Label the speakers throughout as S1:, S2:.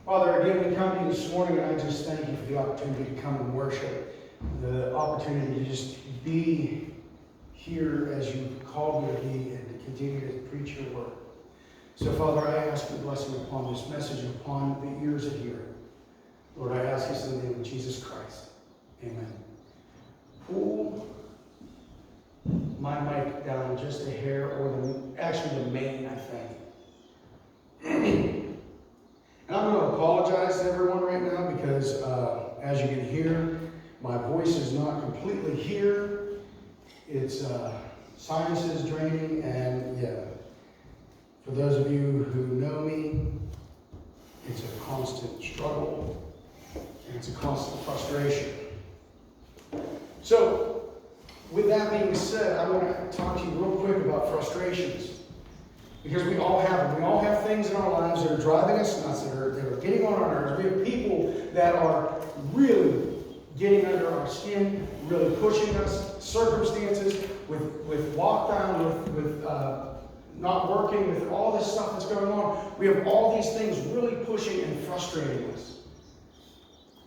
S1: Father, again, we come to you this morning, and I just thank you for the opportunity to come and worship, the opportunity to just be here as you've called me to be and to continue to preach your word. So, Father, I ask your blessing upon this message and upon the ears that hear it. Lord, I ask this in the name of Jesus Christ. Amen. Pull my mic down just a hair, or actually the main, I think. And I'm going to apologize to everyone right now because, as you can hear, my voice is not completely here. It's sinuses draining, and yeah, for those of you who know me, it's a constant struggle, and it's a constant frustration. So, with that being said, I want to talk to you real quick about frustrations. Because we all have them. We all have things in our lives that are driving us nuts, that are getting on our nerves. We have people that are really getting under our skin, really pushing us, circumstances with lockdown, with not working, with all this stuff that's going on. We have all these things really pushing and frustrating us.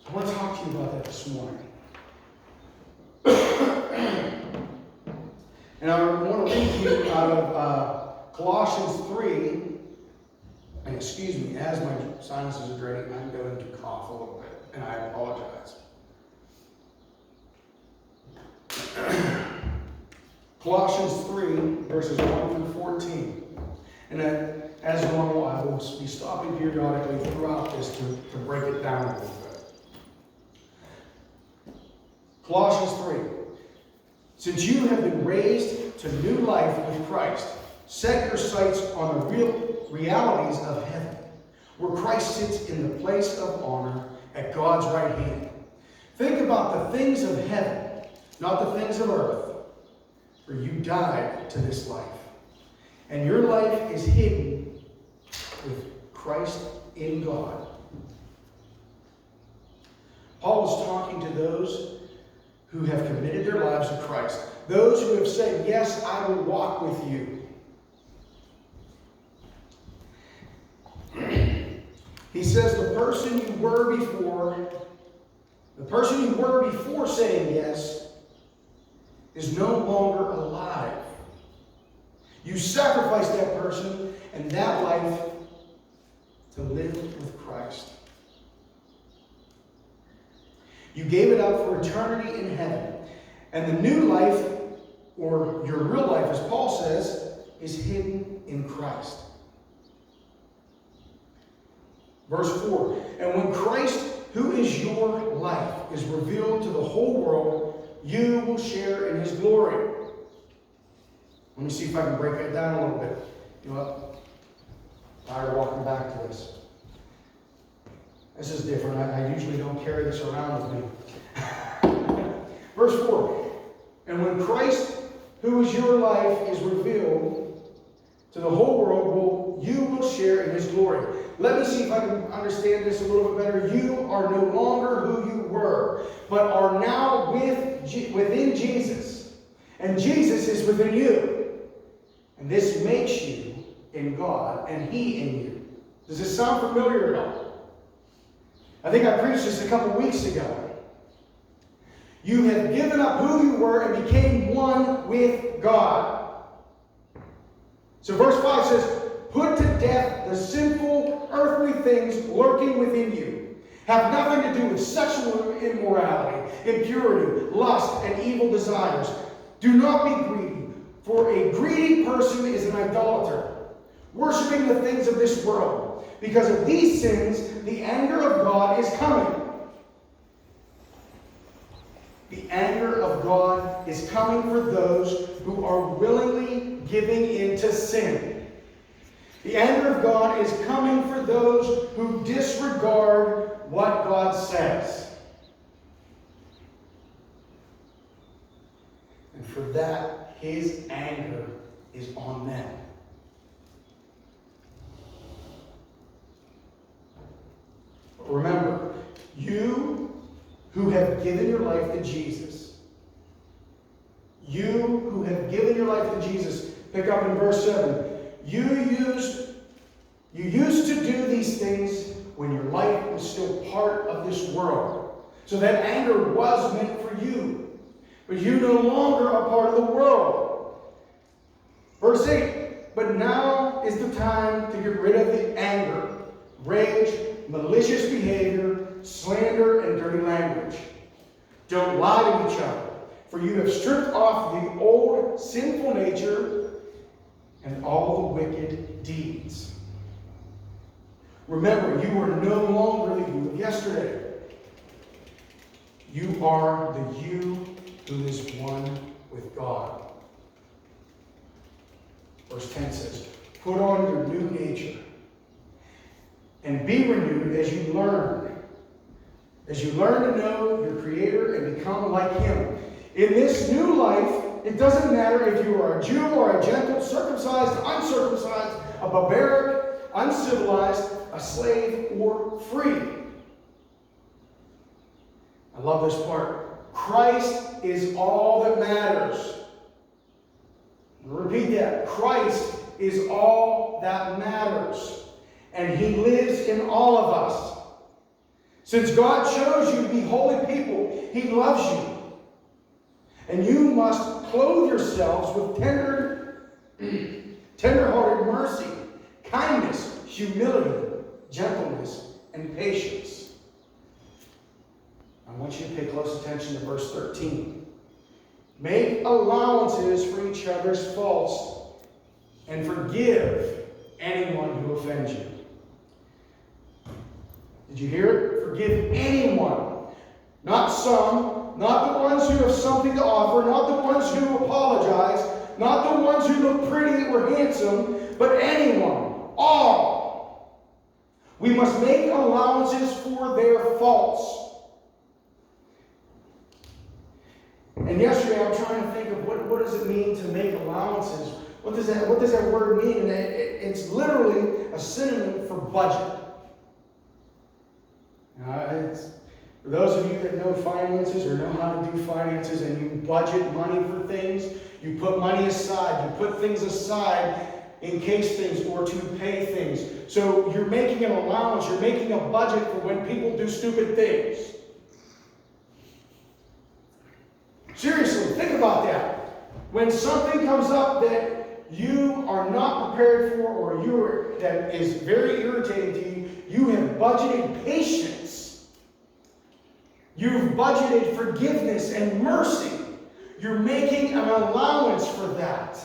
S1: I want to talk to you about that this morning. And I want to read to you out of Colossians 3, and excuse me, as my sinuses are draining, I'm going to cough a little bit, and I apologize. Colossians 3, verses 1 through 14. And as normal, I will be stopping periodically throughout this to break it down a little bit. Colossians 3. Since you have been raised to new life with Christ, set your sights on the real realities of heaven, where Christ sits in the place of honor at God's right hand. Think about the things of heaven, not the things of earth, for you died to this life, and your life is hidden with Christ in God. Paul is talking to those who have committed their lives to Christ, those who have said, yes, I will walk with you. He says the person you were before saying yes is no longer alive. You sacrificed that person and that life to live with Christ. You gave it up for eternity in heaven. And the new life, or your real life, as Paul says, is hidden in Christ. Verse 4, and when Christ, who is your life, is revealed to the whole world, you will share in his glory. Let me see if I can break that down a little bit. You know what? Tired of walking back to this. This is different. I usually don't carry this around with me. Verse 4, and when Christ, who is your life, is revealed to the whole world, you will share in his glory. Let me see if I can understand this a little bit better. You are no longer who you were, but are now within Jesus. And Jesus is within you. And this makes you in God and he in you. Does this sound familiar at all? I think I preached this a couple weeks ago. You have given up who you were and became one with God. So verse 5 says, put to death the sinful, earthly things lurking within you. Have nothing to do with sexual immorality, impurity, lust, and evil desires. Do not be greedy, for a greedy person is an idolater, worshiping the things of this world. Because of these sins, the anger of God is coming. The anger of God is coming for those who are willingly giving in to sin. The anger of God is coming for those who disregard what God says. And for that, his anger is on them. But remember, you who have given your life to Jesus, you who have given your life to Jesus, pick up in verse 7. You used to do these things when your life was still part of this world. So that anger was meant for you. But you no longer are part of the world. Verse 8, but now is the time to get rid of the anger, rage, malicious behavior, slander, and dirty language. Don't lie to each other, for you have stripped off the old sinful nature and all the wicked deeds. Remember, you are no longer the you of yesterday. You are the you who is one with God. Verse 10 says, put on your new nature and be renewed as you learn. As you learn to know your Creator and become like Him. In this new life, it doesn't matter if you are a Jew or a Gentile, circumcised, uncircumcised, a barbaric, uncivilized, a slave, or free. I love this part. Christ is all that matters. Repeat that. Christ is all that matters. And He lives in all of us. Since God chose you to be holy people, He loves you. And you must clothe yourselves with tender-hearted mercy, kindness, humility, gentleness, and patience. I want you to pay close attention to verse 13. Make allowances for each other's faults and forgive anyone who offends you. Did you hear it? Forgive anyone. Not some, not the ones who have something to offer, not the ones who apologize, not the ones who look pretty or handsome, but anyone, all. We must make allowances for their faults. And yesterday I'm trying to think of what does it mean to make allowances? What does that word mean? And it's literally a synonym for budget. For those of you that know finances or know how to do finances and you budget money for things, you put money aside, you put things aside in case things or to pay things. So you're making an allowance, you're making a budget for when people do stupid things. Seriously, think about that. When something comes up that you are not prepared for or that is very irritating to you, you have budgeted patience. You've budgeted forgiveness and mercy. You're making an allowance for that.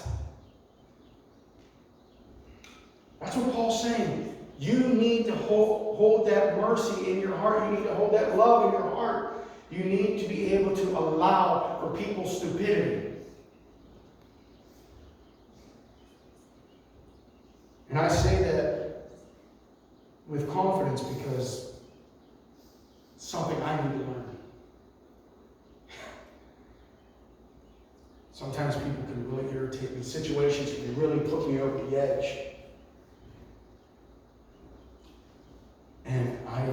S1: That's what Paul's saying. You need to hold that mercy in your heart. You need to hold that love in your heart. You need to be able to allow for people's stupidity. And I say that with confidence because it's something I need to learn. Sometimes people can really irritate me. Situations can really put me over the edge. And I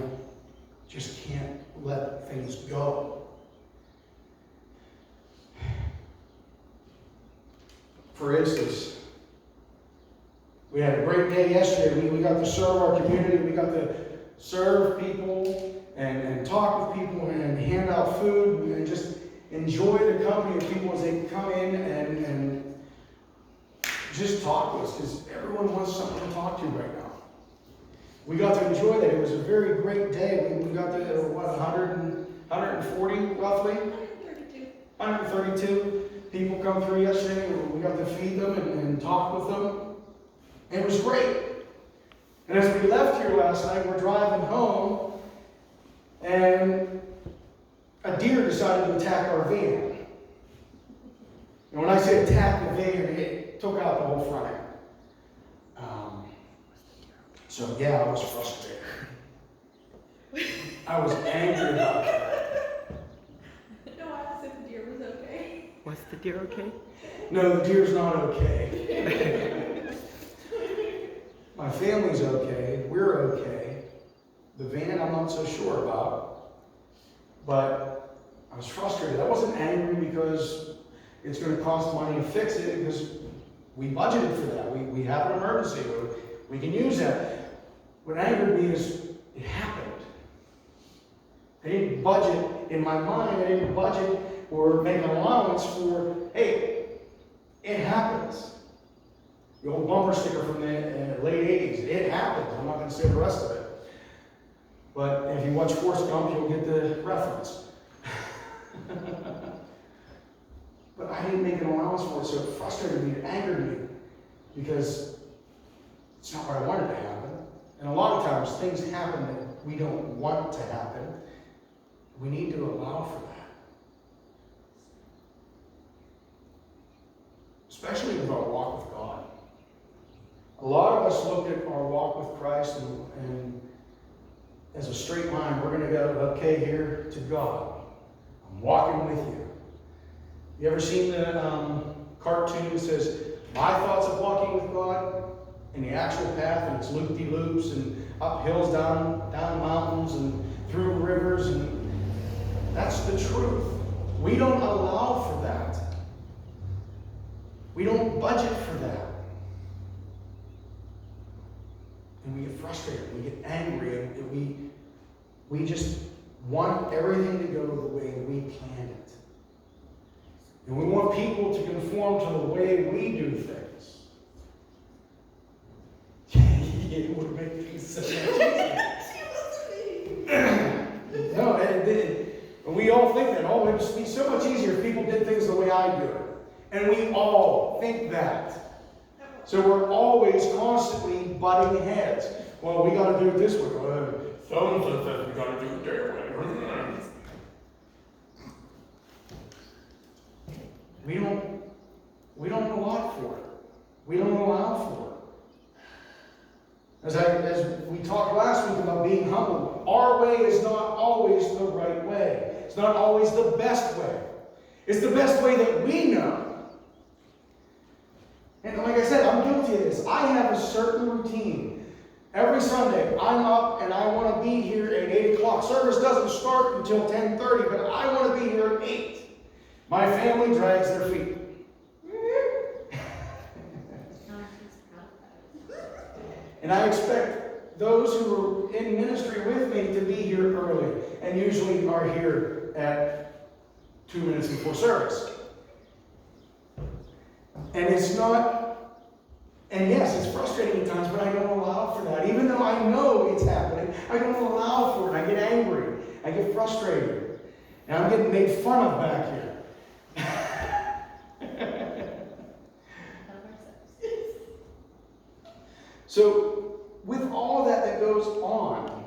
S1: just can't let things go. For instance, we had a great day yesterday. We got to serve our community. We got to serve people and talk with people and hand out food and just enjoy the company of people as they come in and just talk to us because everyone wants something to talk to right now. We got to enjoy that. It was a very great day. We got to, 140 roughly? 132 people come through yesterday. We got to feed them and talk with them. And it was great. And as we left here last night, we're driving home, and a deer decided to attack our van. And when I say attack the van, it took out the whole front end. So yeah, I was frustrated. I was angry about that.
S2: No, I asked if the deer was okay.
S3: Was the deer okay?
S1: No, the deer's not okay. My family's okay. We're okay. The van, I'm not so sure about. But I was frustrated. I wasn't angry because it's going to cost money to fix it, because we budgeted for that. We have an emergency. We can use that. What angered me is it happened. I didn't budget in my mind, I didn't budget or make an allowance for, hey, it happens. The old bumper sticker from the late 80s, it happens. I'm not going to say the rest of it. But if you watch Forrest Gump, you'll get the reference. But I didn't make an allowance for it, so it frustrated me, it angered me, because it's not what I wanted to happen. And a lot of times things happen that we don't want to happen. We need to allow for that. Especially with our walk with God. A lot of us look at our walk with Christ and as a straight line, we're going to go, okay, here to God. I'm walking with you. You ever seen the cartoon that says, my thoughts of walking with God? And the actual path, and it's loop-de-loops and up hills, down mountains, and through rivers, and that's the truth. We don't allow for that. We don't budget for that. And we get frustrated, we get angry, and we just want everything to go the way we planned it. And we want people to conform to the way we do things. It would make things so much easier. No, and we all think that, oh, it would just be so much easier if people did things the way I do it. And we all think that. So we're always constantly butting heads. Well, we got to do it this way. So-and-so says we got to do it their way. We don't allow for it. We don't allow for it. As we talked last week about being humble, our way is not always the right way. It's not always the best way. It's the best way that we know. And like I said, I'm guilty of this. I have a certain routine. Every Sunday, I'm up and I want to be here at 8 o'clock. Service doesn't start until 10:30, but I want to be here at 8. My family drags their feet. And I expect those who are in ministry with me to be here early, and usually are here at 2 minutes before service. And it's not, and yes, it's frustrating at times, but I don't allow for that. Even though I know it's happening, I don't allow for it. I get angry. I get frustrated. And I'm getting made fun of back here. So, with all that goes on,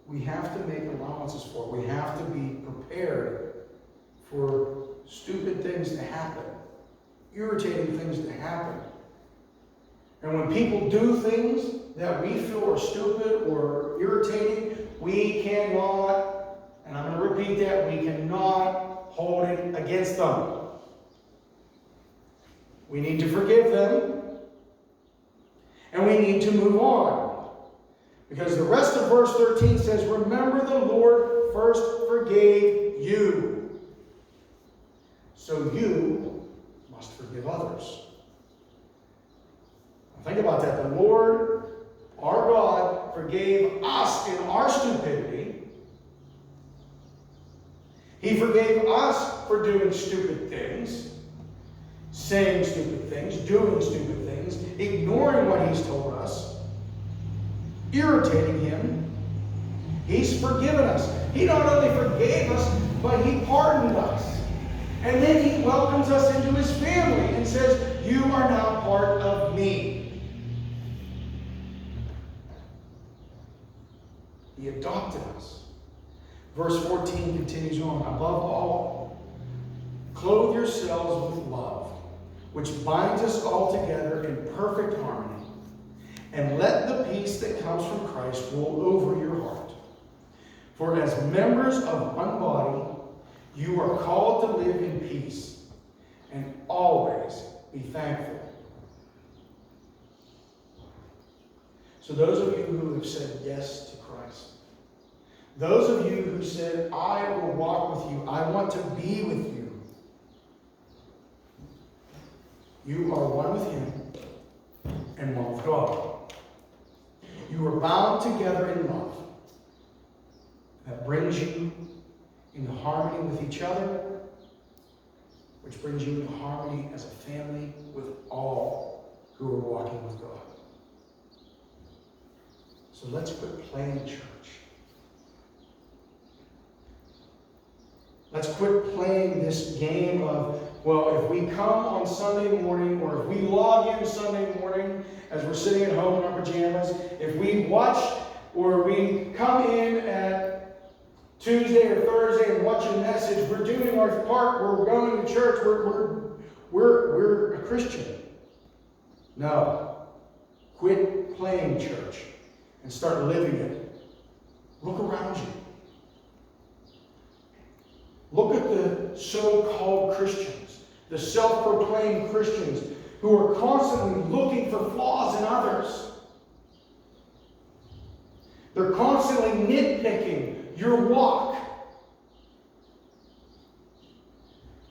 S1: we have to make allowances for it. We have to be prepared for stupid things to happen, irritating things to happen. And when people do things that we feel are stupid or irritating, we cannot, and I'm going to repeat that, we cannot hold it against them. We need to forgive them, and we need to move on. Because the rest of verse 13 says, remember the Lord first forgave you, so you must forgive others. Now think about that. The Lord, our God, forgave us in our stupidity. He forgave us for doing stupid things. Saying stupid things, doing stupid things, ignoring what He's told us, irritating Him. He's forgiven us. He not only forgave us, but He pardoned us. And then He welcomes us into His family and says, you are now part of me. He adopted us. Verse 14 continues on. Above all, clothe yourselves with love, which binds us all together in perfect harmony. And let the peace that comes from Christ rule over your heart. For as members of one body, you are called to live in peace, and always be thankful. So those of you who have said yes to Christ, those of you who said, I will walk with you, I want to be with you, you are one with Him and one with God. together in love that brings you into harmony with each other, which brings you into harmony as a family with all who are walking with God. So let's quit playing church. Let's quit playing this game of, well, if we come on Sunday morning, or if we log in Sunday morning as we're sitting at home in our pajamas, if we watch or we come in at Tuesday or Thursday and watch a message, we're doing our part, we're going to church, we're a Christian. No. Quit playing church and start living it. Look around you. Look at the so-called Christians, the self-proclaimed Christians who are constantly looking for flaws in others. They're constantly nitpicking your walk.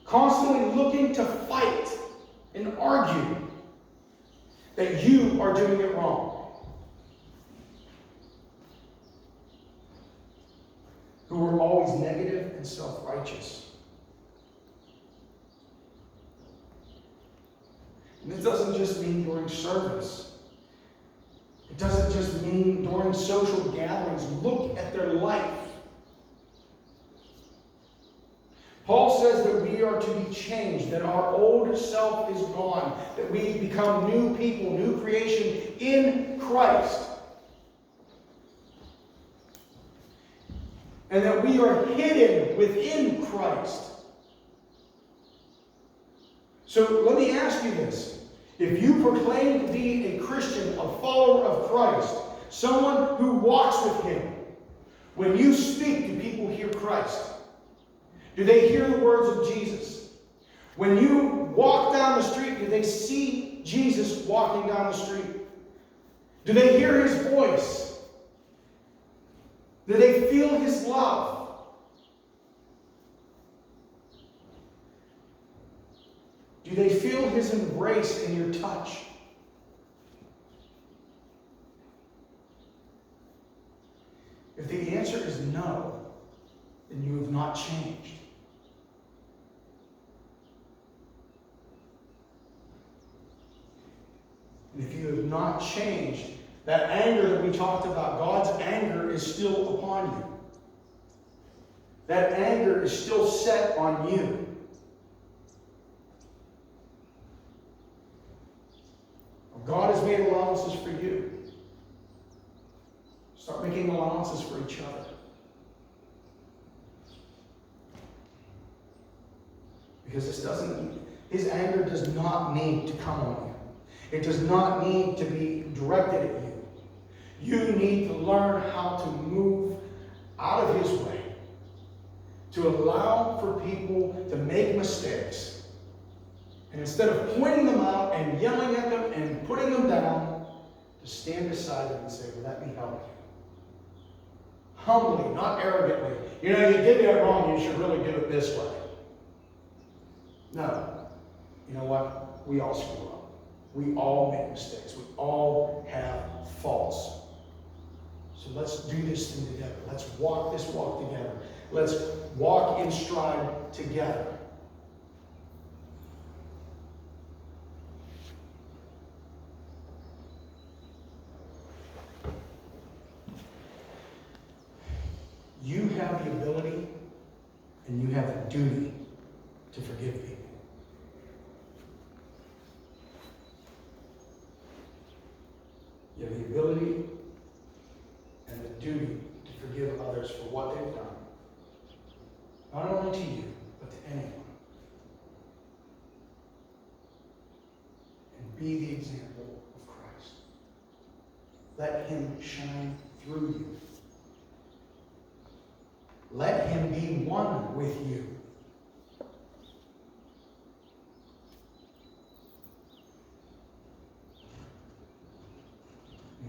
S1: Constantly looking to fight and argue that you are doing it wrong. Who are always negative and self-righteous. And this doesn't just mean during service. It doesn't just mean during social gatherings. Look at their life. Paul says that we are to be changed, that our old self is gone, that we become new people, new creation in Christ. And that we are hidden within Christ. So let me ask you this. If you proclaim to be a Christian, a follower of Christ, someone who walks with Him, when you speak, do people hear Christ? Do they hear the words of Jesus? When you walk down the street, do they see Jesus walking down the street? Do they hear His voice? Do they feel His love? Do they feel His embrace in your touch? If the answer is no, then you have not changed. And if you have not changed, that anger that we talked about, God's anger is still upon you. That anger is still set on you. God has made allowances for you. Start making allowances for each other. Because His anger does not need to come on you. It does not need to be directed at you. You need to learn how to move out of His way. To allow for people to make mistakes. And instead of pointing them out and yelling at them and putting them down, to stand beside them and say, well, let me help you. Humbly, not arrogantly. You know, you did that wrong, you should really do it this way. No. You know what? We all screw up. We all make mistakes. We all have faults. So let's do this thing together. Let's walk this walk together. Let's walk in stride together. You have the ability and you have the duty to forgive people. You have the ability and the duty to forgive others for what they've done. Not only to you, but to anyone. And be the example of Christ. Let Him shine through you. Let Him be one with you.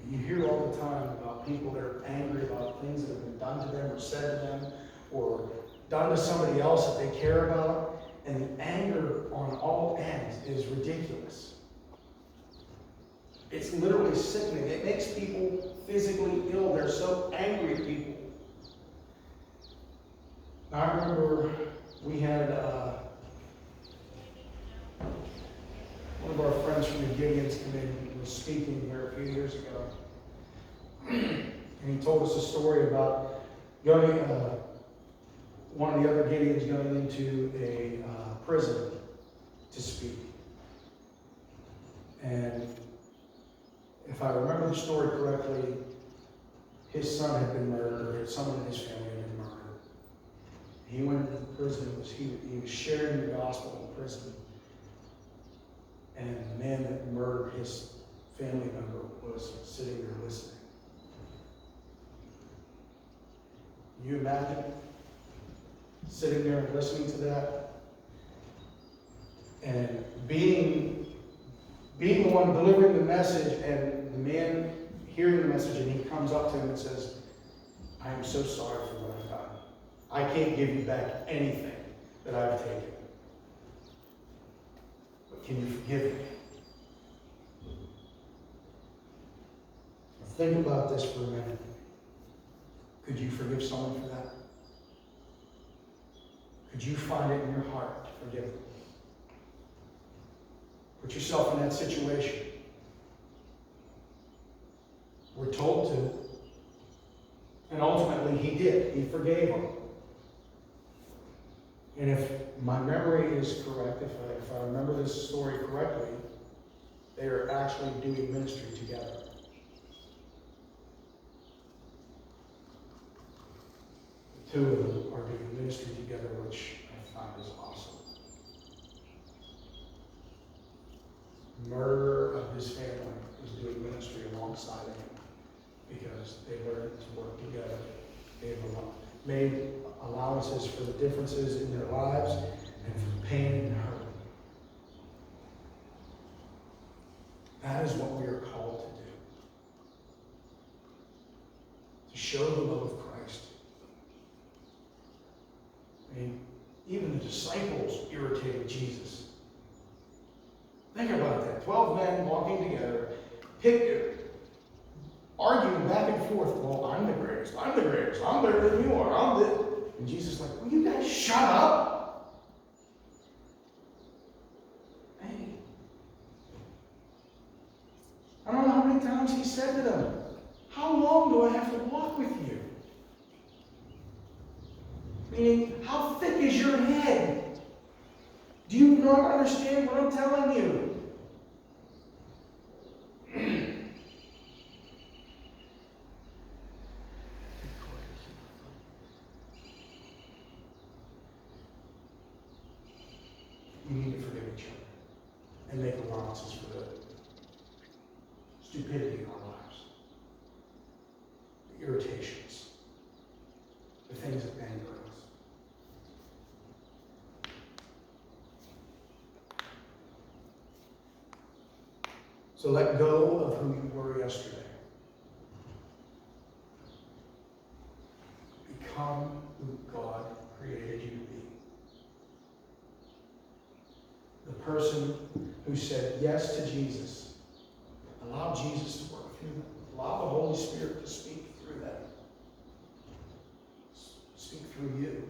S1: You hear all the time about people that are angry about things that have been done to them or said to them or done to somebody else that they care about. And the anger on all ends is ridiculous. It's literally sickening. It makes people physically ill. They're so angry at people. I remember we had one of our friends from the Gideons come in and was speaking here a few years ago. And he told us a story about going, one of the other Gideons going into a prison to speak. And if I remember the story correctly, his son had been murdered, or someone in his family had been murdered. He went into the prison, he was sharing the gospel in prison. And the man that murdered his family member was sitting there listening. Can you imagine sitting there and listening to that? And being the one delivering the message, and the man hearing the message, and he comes up to him and says, I am so sorry for what I've done. I can't give you back anything that I've taken. But can you forgive me? Think about this for a minute. Could you forgive someone for that? Could you find it in your heart to forgive them? Put yourself in that situation. We're told to. And ultimately, he did. He forgave them. And if my memory is correct, if I remember this story correctly, they are actually doing ministry together. The two of them are doing ministry together, which I find is awesome. The murderer of his family is doing ministry alongside him because they learned to work together. They've made allowances for the differences in their lives and for the pain and hurt. That is what we are called to do. To show the love of Christ. I mean, even the disciples irritated Jesus. Think about that. 12 men walking together, arguing back and forth. Well, I'm the greatest. I'm the greatest. I'm better than you are. And Jesus is like, will you guys shut up? Hey. I don't know how many times he said to them, how long do I have to walk with you? Meaning, how thick is your head? Do you not understand what I'm telling you? We need to forgive each other and make allowances for the stupidity in our lives, the irritations, the things that anger us. So let go of who you were yesterday. Become who God created you to be. The person who said yes to Jesus. Allow Jesus to work through them. Allow the Holy Spirit to speak through them. Speak through you.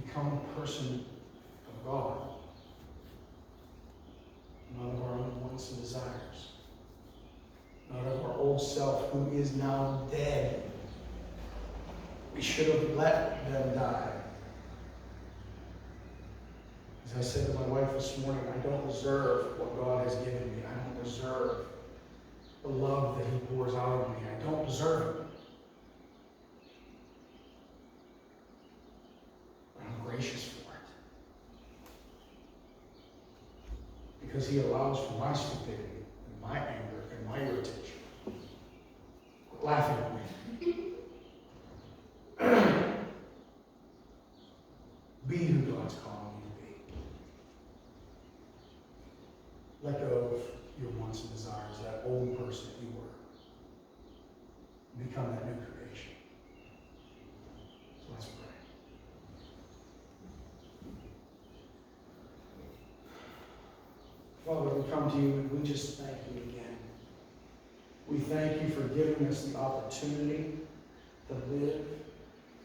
S1: Become a person of God. Not of our own wants and desires. Not of our old self who is now dead. We should have let them die. As I said to my wife this morning, I don't deserve what God has given me. I don't deserve the love that He pours out on me. I don't deserve it. But I'm gracious for it. Because He allows for my stupidity and my anger and my irritation. Quit laughing at me. Be who God's calling you to be. Let go of your wants and desires, that old person you were. Become that new creation. So let's pray. Father, we come to you and we just thank you again. We thank you for giving us the opportunity to live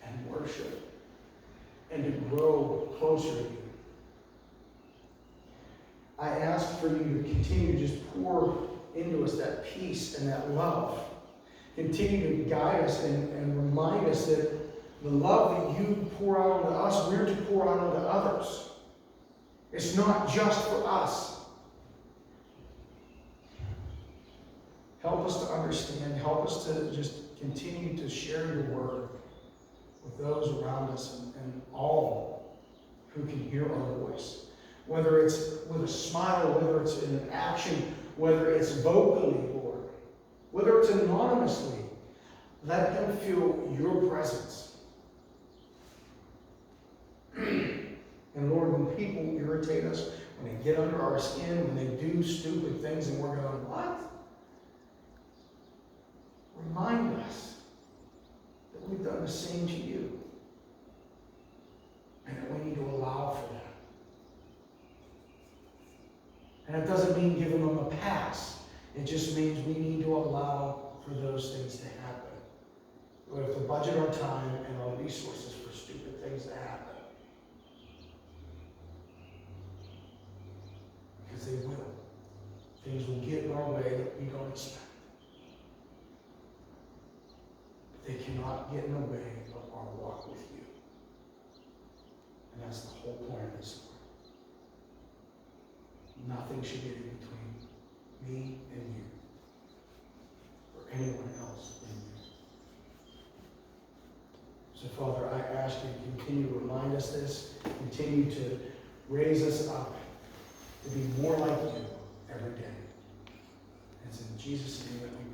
S1: and worship and to grow closer to you. I ask for you to continue to just pour into us that peace and that love. Continue to guide us and remind us that the love that you pour out onto us, we're to pour out onto others. It's not just for us. Help us to understand. Help us to just continue to share your word with those around us and all who can hear our voice. Whether it's with a smile, whether it's in an action, whether it's vocally, Lord, whether it's anonymously, let them feel your presence. And Lord, when people irritate us, when they get under our skin, when they do stupid things and we're going, what? Remind us that we've done the same to you. And that we need to allow for that. And it doesn't mean giving them a pass. It just means we need to allow for those things to happen. We have to budget our time and our resources for stupid things to happen. Because they will. Things will get in our way that we don't expect. But they cannot get in the way of our walk with you. And that's the whole point of this story. Nothing should get in between me and you, or anyone else in you. So, Father, I ask you to continue to remind us this, continue to raise us up to be more like you every day. And it's in Jesus' name that we